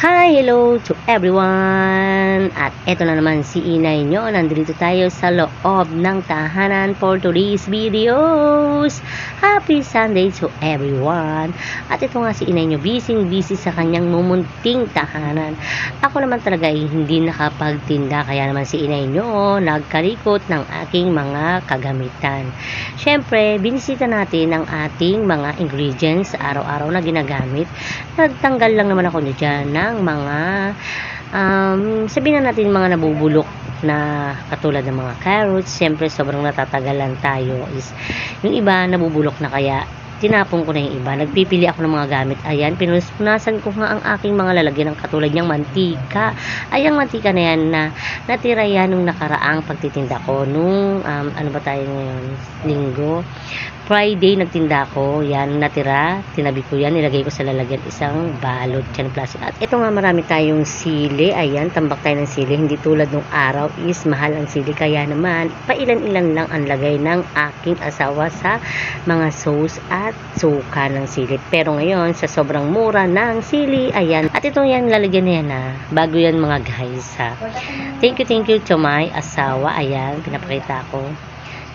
Hi, hello to everyone! At eto na naman si inay nyo. Nandito tayo sa loob ng tahanan for today's videos. Happy Sunday to everyone! At ito nga si inay nyo, busy sa kanyang mumunting tahanan. Ako naman talaga ay hindi nakapagtinda, kaya naman si inay nyo nagkarikot ng aking mga kagamitan. Syempre, binisita natin ang ating mga ingredients araw-araw na ginagamit. Nagtanggal lang naman ako dyan ng mga sabihin na natin mga nabubulok na katulad ng mga carrots. Siyempre sobrang natatagalan tayo is yung iba nabubulok na, kaya tinapon ko na yung iba. Nagpipili ako ng mga gamit. Ayan, pinunasan ko nga ang aking mga lalagyan ng katulad niyang mantika. Ay, ang mantika na yan na natira yan nung nakaraang pagtitinda ko nung ano ba tayo ngayon, linggo, Friday nagtinda ko, yan natira, tinabi ko yan, nilagay ko sa lalagyan isang balot dyan plastic. At ito nga, marami tayong sili. Ayan, tambak tayo ng sili, hindi tulad nung araw is mahal ang sili, kaya naman pailan-ilan lang ang lagay ng aking asawa sa mga sauce at suka ng sili. Pero ngayon sa sobrang mura ng sili, ayan, at itong yan lalagyan na yan bago yan mga guys thank you to my asawa. Ayan, pinapakita ko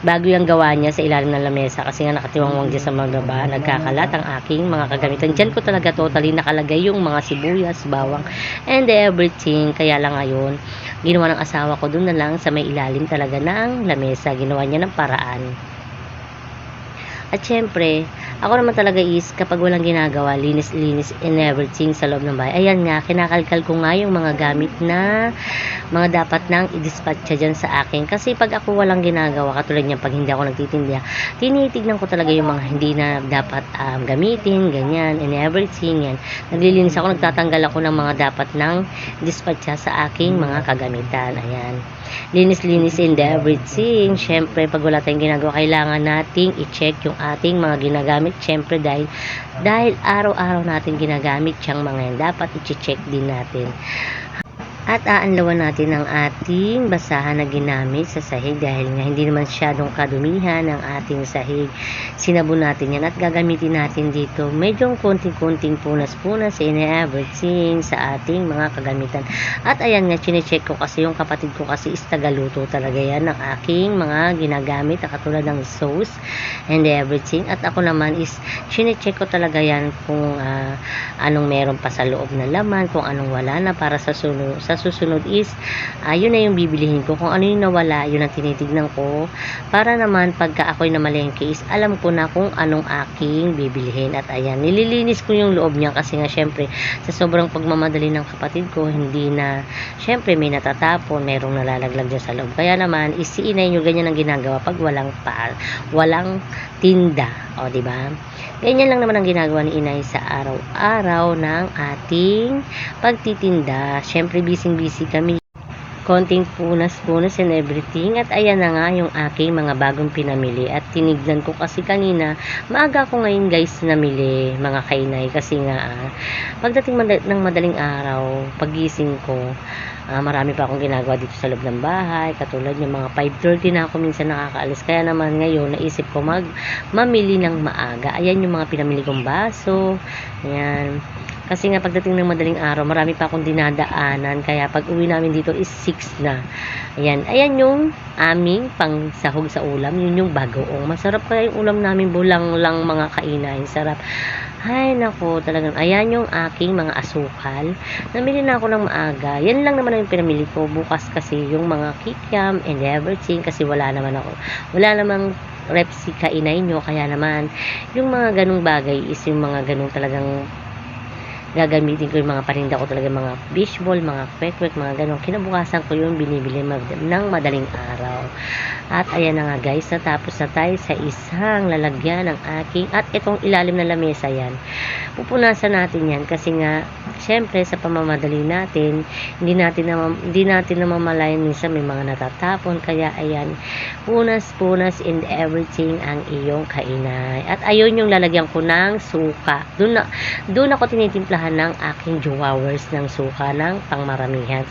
bago yung gawa niya sa ilalim ng lamesa, kasi nga nakatiwangwang dyan sa mga baba, nagkakalat ang aking mga kagamitan. Dyan ko talaga totally nakalagay yung mga sibuyas, bawang, and everything. Kaya lang ngayon, ginawa ng asawa ko dun na lang sa may ilalim talaga ng lamesa. Ginawa niya ng paraan. At syempre, ako naman talaga is kapag walang ginagawa, linis and everything sa loob ng bahay. Ayan nga, kinakalkal ko nga yung mga gamit na mga dapat nang i-dispatcha dyan sa akin. Kasi pag ako walang ginagawa, katulad niya pag hindi ako nagtitinda, tinitignan ko talaga yung mga hindi na dapat gamitin, ganyan, and everything yan. Naglilinis ako, nagtatanggal ako ng mga dapat nang dispatcha sa aking mga kagamitan. Ayan. Linis and everything. Syempre, pag wala tayong ginagawa, kailangan nating i-check yung ating mga ginagamit. Syempre, dahil araw-araw natin ginagamit yung mga yan, dapat i-check din natin. At aanlawan natin ang ating basahan na ginamit sa sahig dahil nga hindi naman syadong kadumihan ang ating sahig. Sinabon natin yan at gagamitin natin dito medyo konting-konting punas-punas and everything sa ating mga kagamitan. At ayan nga, chinecheck ko kasi yung kapatid ko kasi is tagaluto talaga yan ng aking mga ginagamit na katulad ng sauce and everything. At ako naman is chinecheck ko talaga yan kung anong meron pa sa loob na laman, kung anong wala na, para sa susunod is yun na yung bibilihin ko. Kung ano yung nawala, yun ang tinitignan ko, para naman pagka ako'y namalengke is alam ko na kung anong aking bibilihin. At ayan, nililinis ko yung loob niya kasi nga syempre sa sobrang pagmamadali ng kapatid ko, hindi na, syempre may natatapon, merong nalalaglag dyan sa loob. Kaya naman is si inay nyo ganyan ang ginagawa pag walang tinda, o diba? Ganyan lang naman ang ginagawa ni inay sa araw-araw ng ating pagtitinda. Syempre, busy kami. Konting punas and everything. At ayan na nga yung aking mga bagong pinamili. At tinignan ko kasi kanina, maaga ko ngayon guys namili, mga kainay. Kasi nga, pagdating ng madaling araw, pagising ko, marami pa akong ginagawa dito sa loob ng bahay, katulad yung mga 5:30 na ako minsan nakakaalis. Kaya naman ngayon naisip ko mamili ng maaga. Ayan yung mga pinamili kong baso, ayan, kasi nga pagdating ng madaling araw marami pa akong dinadaanan, kaya pag uwi namin dito is 6 na. Ayan yung aming pang sahog sa ulam, yun yung bagoong. Masarap kaya yung ulam namin, bulang lang mga kainay, sarap. Ay nako, talagang ayan yung aking mga asukal. Namili na ako ng maaga. Yan lang naman yung pinamili ko. Bukas kasi yung mga kikiam and everything, kasi wala namang rep si kainay nyo. Kaya naman yung mga ganung bagay is yung mga ganung talagang gagamitin ko, yung mga paninda ko talaga, mga fishball, mga kwek-kwek, mga ganun. Kinabukasan ko yung binibili ng madaling araw. At ayan na nga guys, natapos na tayo sa isang lalagyan ng aking, at itong ilalim na lamesa yan, pupunasan natin yan kasi nga syempre sa pamamadali natin, hindi natin namamalayan, minsan may mga natatapon. Kaya ayan, punas and everything ang iyong kainay. At ayun yung lalagyan ko ng suka. Doon ako tinitimplahan ng aking jowers ng suka ng pangmaramihan.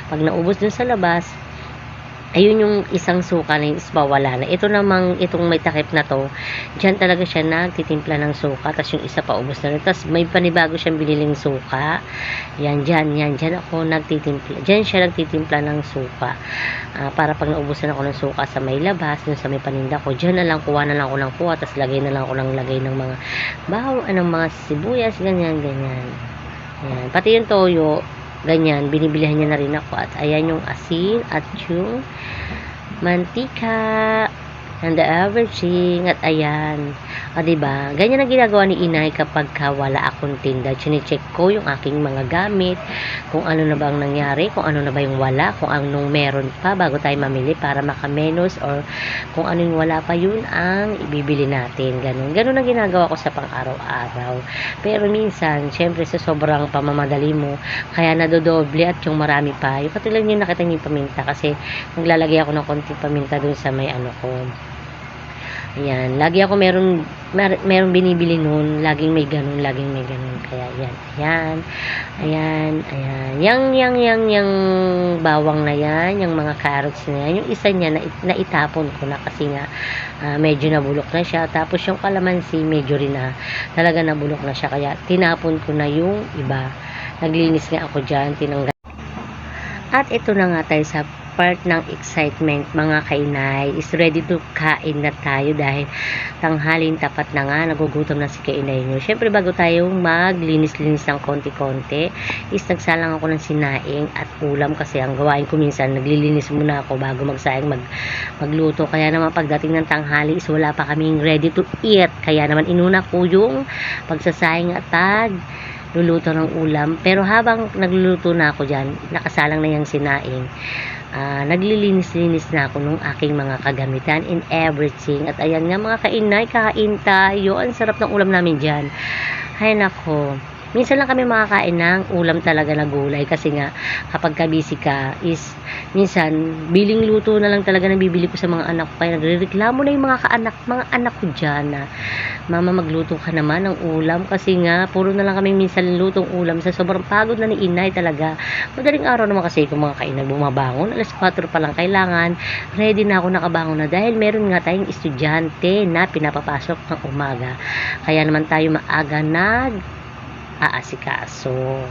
Pag naubos dun sa labas, ayun yung isang suka na yun is mawala na. Ito namang, itong may takip na to, dyan talaga siya nagtitimpla ng suka, tapos yung isa pa ubos na rin. Tapos may panibago siyang biniling suka. Yan, dyan ako nagtitimpla. Dyan siya nagtitimpla ng suka. Para pag naubusan ako ng suka sa may labas, dun sa may paninda ko, dyan na lang, kuha na lang ako ng kuha, tapos lagay na lang ako ng lagay ng mga mga sibuyas, ganyan. Yan. Pati yung toyo, ganyan, binibilihan niya na rin ako. At ayan yung asin at yung mantika and the everything. At ayan, diba? Ganyan ang ginagawa ni inay kapag wala akong tinda. Chine-check ko yung aking mga gamit, kung ano na ba ang nangyari, kung ano na ba yung wala, kung anong meron pa bago tayo mamili para makamenos, or kung ano yung wala pa, yun ang ibibili natin. Ganun ang ginagawa ko sa pang-araw-araw. Pero minsan, syempre sa sobrang pamamadali mo, kaya nadodoble at yung marami pa. Yung katulad yung nakita niyo yung paminta, kasi naglalagay ako ng konting paminta dun sa may ano ko. Ayan, lagi ako merong binibili noon, laging may ganun. Kaya ayan. Yang bawang na yan, yung mga carrots na yan, yung isa niya na itapon ko na kasi nga medyo nabulok na siya. Tapos yung kalamansi medyo rin talaga nabulok na siya, kaya tinapon ko na yung iba. Naglinis nga ako dyan, tinanggal. At ito na nga tayo sa part ng excitement, mga kainay. Is ready to kain na tayo dahil tanghalin tapat na nga, nagugutom na si kainay nyo. Syempre bago tayo maglinis-linis ng konti-konti, is nagsalang ako ng sinaing at ulam, kasi ang gawain ko minsan, naglilinis muna ako bago magluto. Kaya naman pagdating ng tanghali is wala pa kaming ready to eat. Kaya naman inuna ko yung pagsasaing at luluto ng ulam. Pero habang nagluluto na ako dyan, nakasalang na yung sinaing, naglilinis-linis na ako nung aking mga kagamitan and everything. At ayan nga mga kainay, kakain tayo. Ang sarap ng ulam namin dyan. Ay nako, minsan lang kami makakain ng ulam talaga na gulay, kasi nga kapag busy ka is minsan biling luto na lang talaga na bibili ko sa mga anak ko. Kaya nagrereklamo na yung mga anak ko dyan na, mama, magluto ka naman ng ulam, kasi nga puro na lang kami minsan lutong ulam sa sobrang pagod na ni inay talaga. Madaling araw naman kasi kung mga kainay bumabangon, alas 4 pa lang kailangan ready na ako, nakabangon na, dahil meron nga tayong estudyante na pinapapasok ng umaga. Kaya naman tayo maaga aasikaso.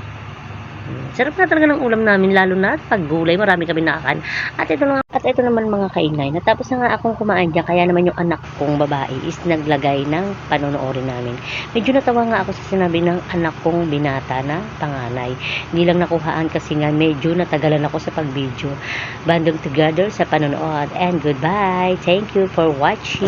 Sarap na talaga ng ulam namin, lalo na pag gulay, marami kami nakakain. At ito naman mga kainay, natapos na nga akong kumain dyan, kaya naman yung anak kong babae is naglagay ng panonoorin namin. Medyo natawa nga ako sa sinabi ng anak kong binata na panganay. Hindi lang nakuhaan kasi nga medyo natagalan ako sa pag-video. Bandong together sa panonood, and goodbye. Thank you for watching.